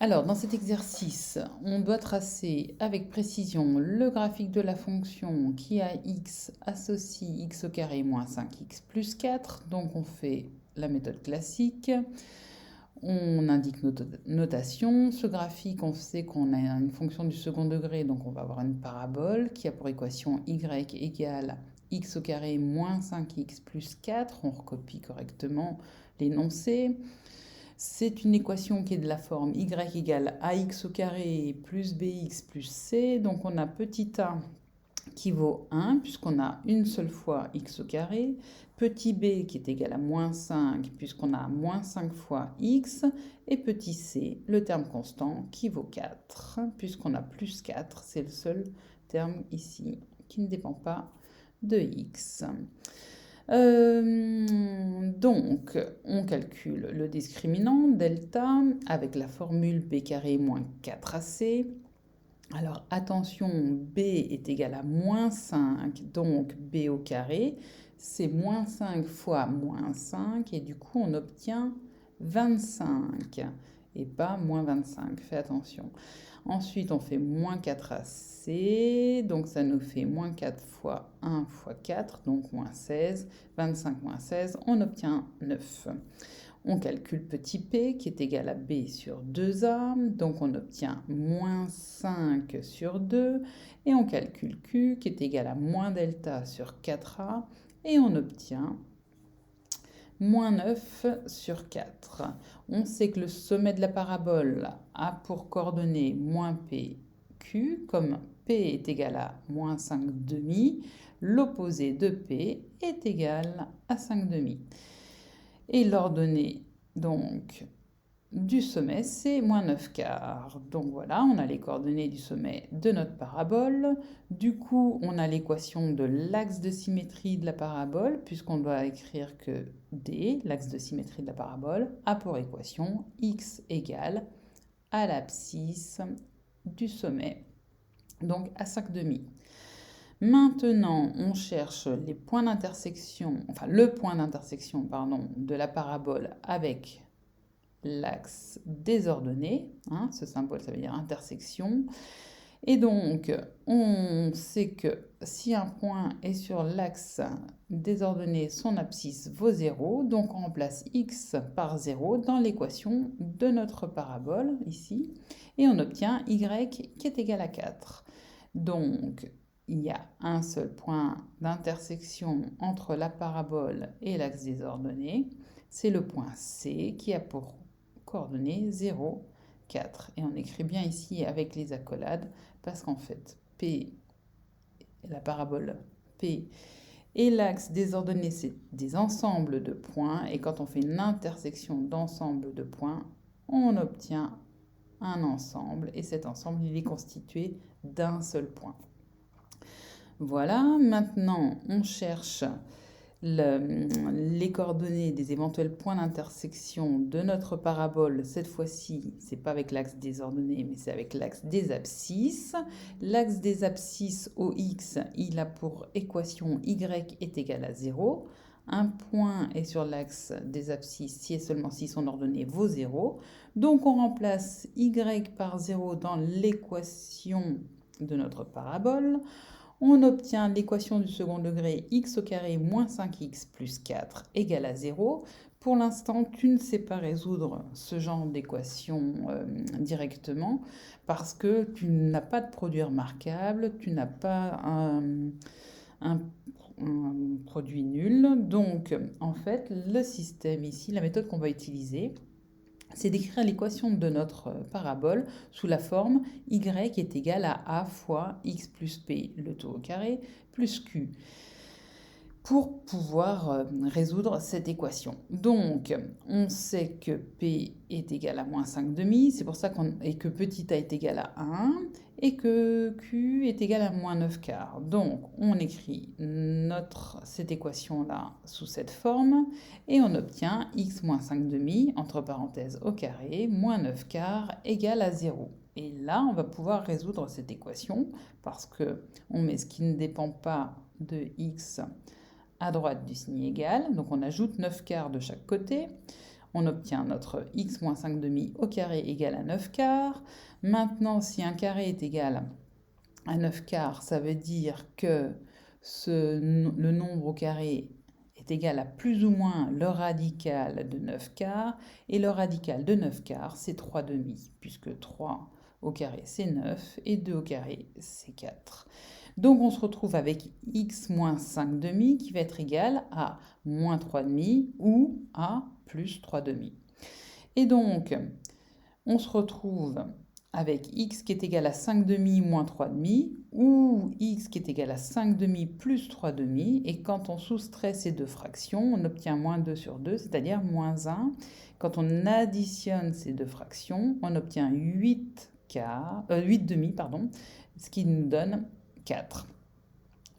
Alors, dans cet exercice, on doit tracer avec précision le graphique de la fonction qui a x associe x au carré moins 5x plus 4. Donc, on fait la méthode classique. On indique notre notation. Ce graphique, on sait qu'on a une fonction du second degré, donc on va avoir une parabole qui a pour équation y égale x au carré moins 5x plus 4. On recopie correctement l'énoncé. C'est une équation qui est de la forme y égale ax au carré plus bx plus c. Donc on a petit a qui vaut 1 puisqu'on a une seule fois x au carré. Petit b qui est égal à moins 5 puisqu'on a moins 5 fois x. Et petit c, le terme constant qui vaut 4 puisqu'on a plus 4. C'est le seul terme ici qui ne dépend pas de x. Donc, on calcule le discriminant, delta, avec la formule b carré moins 4ac. Alors, attention, b est égal à moins 5, donc b au carré, c'est moins 5 fois moins 5, et du coup, on obtient 25, et pas moins 25, fais attention. Ensuite, on fait moins 4ac, donc ça nous fait moins 4 fois 1 fois 4, donc moins 16. 25 moins 16, on obtient 9. On calcule petit p qui est égal à b sur 2a, donc on obtient moins 5 sur 2. Et on calcule q qui est égal à moins delta sur 4a, et on obtient moins 9 sur 4. On sait que le sommet de la parabole a pour coordonnées moins p, q, comme p est égal à moins 5 demi, l'opposé de p est égal à 5 demi. Et l'ordonnée donc du sommet, c'est moins 9 quarts. Donc voilà, on a les coordonnées du sommet de notre parabole. Du coup, on a l'équation de l'axe de symétrie de la parabole, puisqu'on doit écrire que D, l'axe de symétrie de la parabole, a pour équation x égale à l'abscisse du sommet, donc à 5 demi. Maintenant, on cherche les points d'intersection, enfin le point d'intersection, pardon, de la parabole avec l'axe désordonné. Ce symbole, ça veut dire intersection. Et donc, on sait que si un point est sur l'axe désordonné, son abscisse vaut 0. Donc, on remplace x par 0 dans l'équation de notre parabole, ici. Et on obtient y qui est égal à 4. Donc, il y a un seul point d'intersection entre la parabole et l'axe désordonné. C'est le point C qui a pour coordonnées 0, 4. Et on écrit bien ici avec les accolades parce qu'en fait, P, la parabole P et l'axe désordonné, c'est des ensembles de points. Et quand on fait une intersection d'ensembles de points, on obtient un ensemble. Et cet ensemble, il est constitué d'un seul point. Voilà, maintenant on cherche les coordonnées des éventuels points d'intersection de notre parabole. Cette fois-ci, c'est pas avec l'axe désordonné, mais c'est avec l'axe des abscisses. L'axe des abscisses OX, il a pour équation y est égal à 0. Un point est sur l'axe des abscisses si et seulement si son ordonnée vaut 0. Donc on remplace y par 0 dans l'équation de notre parabole. On obtient l'équation du second degré x au carré moins 5x plus 4 égale à 0. Pour l'instant, tu ne sais pas résoudre ce genre d'équation directement parce que tu n'as pas de produit remarquable, tu n'as pas un produit nul. Donc, en fait, le système ici, la méthode qu'on va utiliser, c'est d'écrire l'équation de notre parabole sous la forme y est égal à a fois x plus p, le tout au carré, plus q, pour pouvoir résoudre cette équation. Donc, on sait que p est égal à moins 5 demi, c'est pour ça et que petit a est égal à 1, et que q est égal à moins 9 quarts. Donc, on écrit cette équation-là sous cette forme, et on obtient x moins 5 demi, entre parenthèses au carré, moins 9 quarts, égale à 0. Et là, on va pouvoir résoudre cette équation, parce que on met ce qui ne dépend pas de x à droite du signe égal. Donc on ajoute 9 quarts de chaque côté. on obtient notre x moins 5 demi au carré égale à 9 quarts. Maintenant, si un carré est égal à 9 quarts, ça veut dire que le nombre au carré est égal à plus ou moins le radical de 9 quarts. Et le radical de 9 quarts, c'est 3 demi, puisque 3 au carré, c'est 9, et 2 au carré, c'est 4. Donc on se retrouve avec x moins 5 demi qui va être égal à moins 3 demi ou à plus 3 demi. Et donc, on se retrouve avec x qui est égal à 5 demi moins 3 demi ou x qui est égal à 5 demi plus 3 demi. Et quand on soustrait ces deux fractions, on obtient moins 2 sur 2, c'est-à-dire moins 1. Quand on additionne ces deux fractions, on obtient 8 demi, ce qui nous donne 4.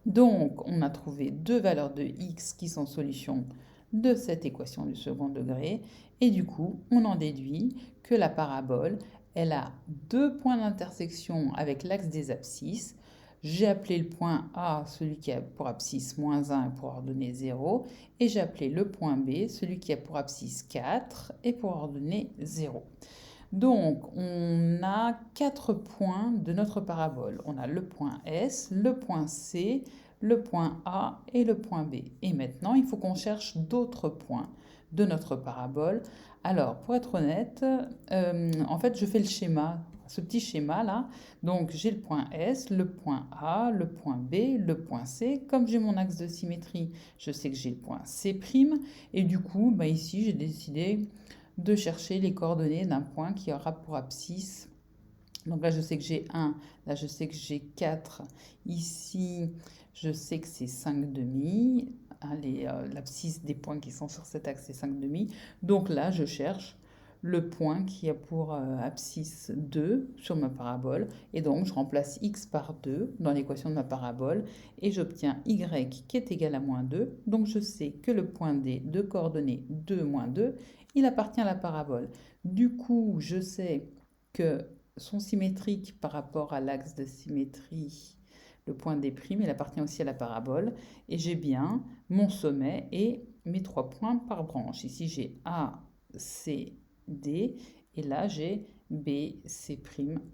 Donc, on a trouvé deux valeurs de x qui sont solutions de cette équation du second degré. Et du coup, on en déduit que la parabole, elle a deux points d'intersection avec l'axe des abscisses. J'ai appelé le point A, celui qui a pour abscisse moins 1 et pour ordonnée 0. Et j'ai appelé le point B, celui qui a pour abscisse 4 et pour ordonnée 0. Donc, on a 4 points de notre parabole. On a le point S, le point C, le point A et le point B. Et maintenant, il faut qu'on cherche d'autres points de notre parabole. Alors, pour être honnête, en fait, je fais le schéma, ce petit schéma-là. Donc, j'ai le point S, le point A, le point B, le point C. Comme j'ai mon axe de symétrie, je sais que j'ai le point C'. Et du coup, ici, j'ai décidé de chercher les coordonnées d'un point qui aura pour abscisse. Donc là, je sais que j'ai 1, là, je sais que j'ai 4. Ici, je sais que c'est 5 demi. L'abscisse des points qui sont sur cet axe, c'est 5 demi. Donc là, je cherche le point qui a pour abscisse 2 sur ma parabole. Et donc, je remplace x par 2 dans l'équation de ma parabole. Et j'obtiens y qui est égal à moins 2. Donc, je sais que le point D de coordonnées 2, moins 2, il appartient à la parabole. Du coup, je sais que sont symétriques par rapport à l'axe de symétrie, le point D', il appartient aussi à la parabole. Et j'ai bien mon sommet et mes 3 points par branche. Ici, j'ai A, C, D. Et là, j'ai B, C',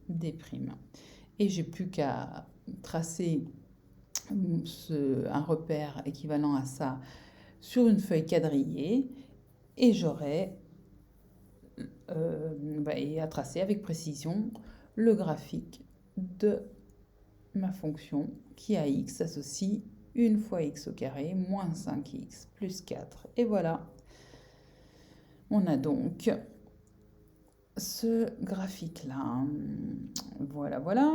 D'. Et j'ai plus qu'à tracer un repère équivalent à ça sur une feuille quadrillée. Et j'aurai et à tracer avec précision le graphique de ma fonction qui à x associe 1 fois x au carré moins 5x plus 4. Et voilà, on a donc ce graphique-là. Voilà, voilà.